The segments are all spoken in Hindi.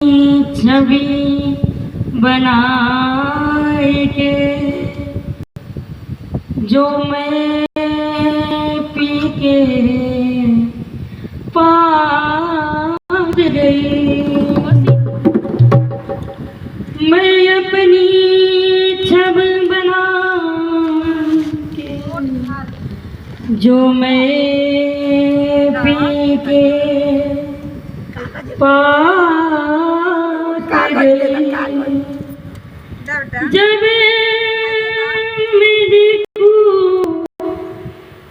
छवि बनाए के जो मैं पी के पार गई। मैं अपनी छवि बना के जो मैं पी के पार गई। जब मैं देखूं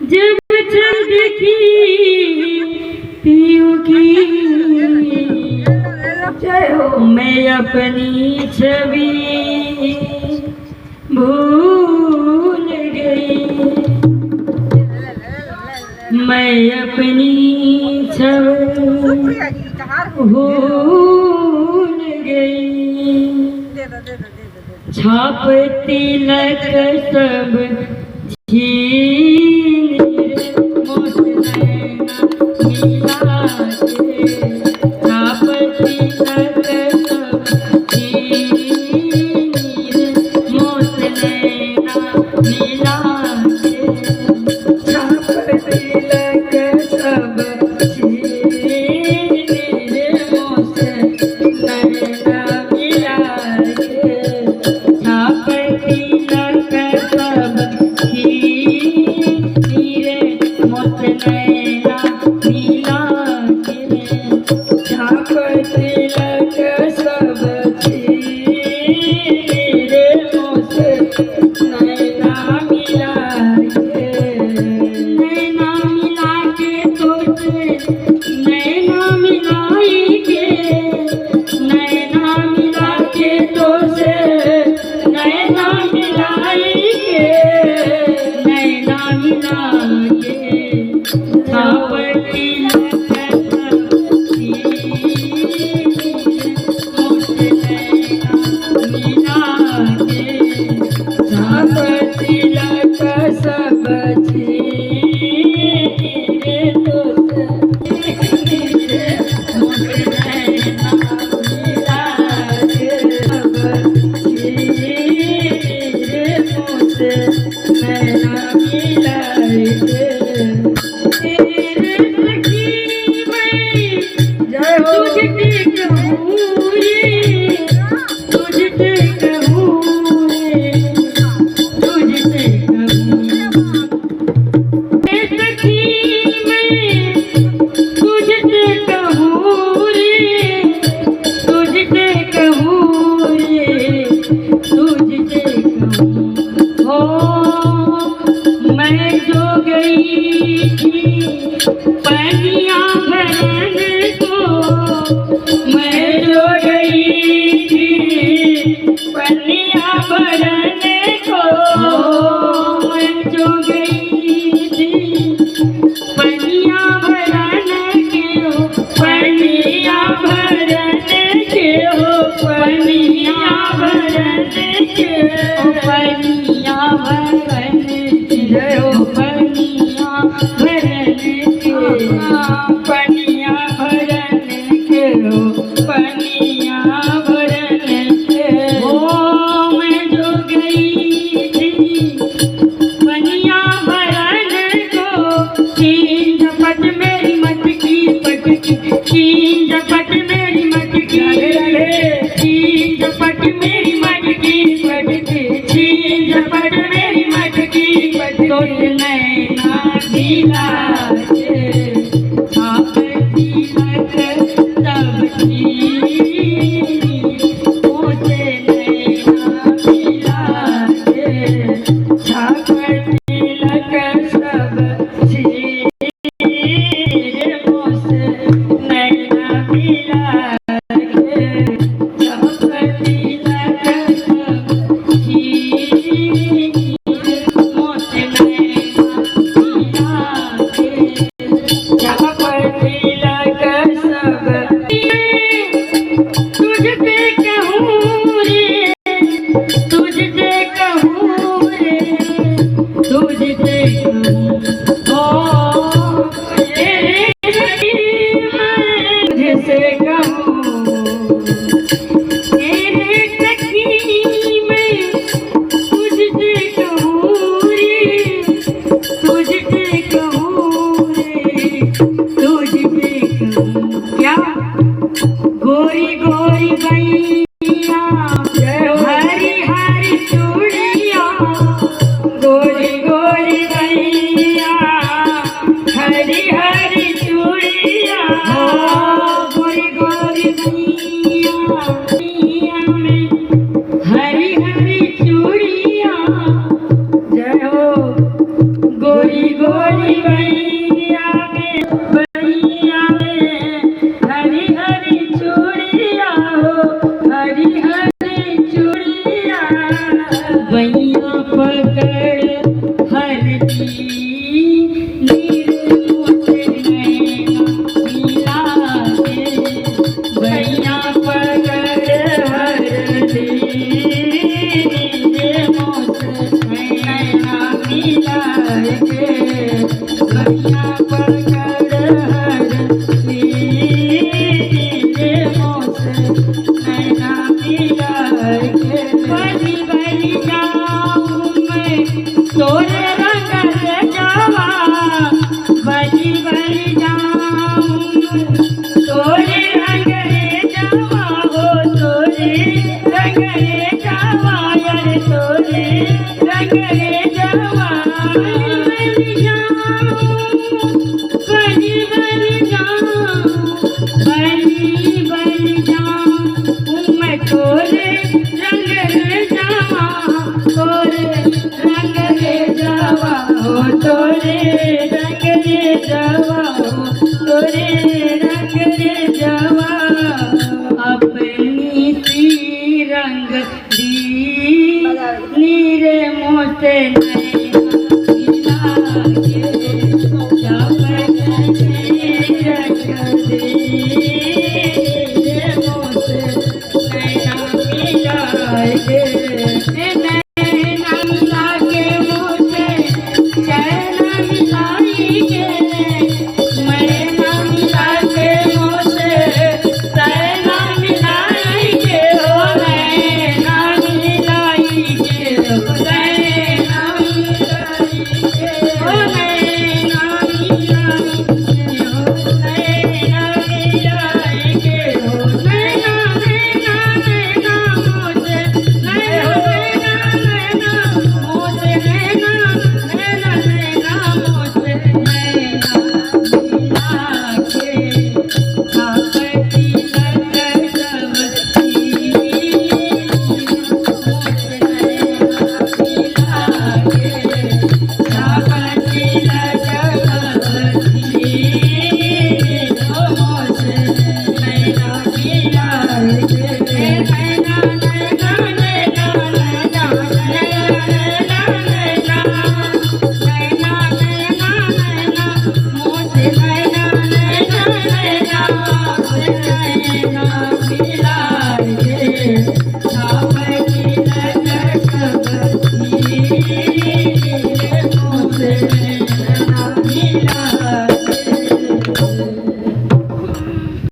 जब चल देखी पियो की मैं अपनी छवि भूल गई। मैं अपनी छवि भूल गई। छाप तिलक सब छीन मोत नैना मिला के। छाप तिलक सब छीन मोत नैना मिला के। छाप तिलक सब छीन मोत नैना मिला के। छाप तिलक सब छीन मोत नैना मिला के। छाप तिलक सब छीन मोत नैना मिला के। नैना मिला के तोते नैना मिलाई के। नैना मिला के तोते नैना मिलाई के। नैना मिला के छाप तिलक सब छीन मोत नैना मिला के। छाप तिलक सब छीन मोत नैना मिला के। सब छीन मोत नैना मिला के। तेरे सखी मैं तुझसे कहूँ रे तुझसे कहूँ रे तुझसे कहूँ। तेरे सखी मैं तुझसे कहूँ रे तुझसे कहूँ रे तुझसे कहूँ। हो मैं जो गई थी पनिया भरने को। मैं जो गई थी पनिया भरने को। मैं जो गई थी पनिया भरने के हो। पनिया भरने के हो। पनिया भरने के हो। पनिया भरने के हो। पनिया भरने के हो। पनिया भरने के हो। पनिया भरने के हो। मैं जो गई थी पनिया भरने को। तीन झपट मेरी मटकी पटकी। तीन झपट मेरी मटकी। तीन झपट मेरी मटकी पटकी। तीन झपट मेरी मटकी पटकी। तो नैना मिला के छाप तिलक सब छीन मोत नैना मिला के। छाप तिलक सब छीन मोत नैना मिला के। छाप तिलक सब छीन मोत नैना मिला के। छाप तिलक सब तुझसे कहूँ रे तुझसे कहूँ रे तुझसे कहूँ। ओ तेरे सखी मैं तुझसे कहूँ दुनिया में हरी हरी चूड़िया जय हो गोरी गोरी बैया में हरी हरी चूड़िया हो हरी हरी चूड़िया बैया पकड़ हरदी निर्मोट नैना मिला के बैया पकड़ हरदी निर्मोट नैना मिला के बैया पकड़ हरदी निर्मोट नैना मिला के बली बली जाऊं मैं तोरे रंग जावा बली बली जाऊं तोरे रंग जावा हो तोरे रंग जावा यार तोरे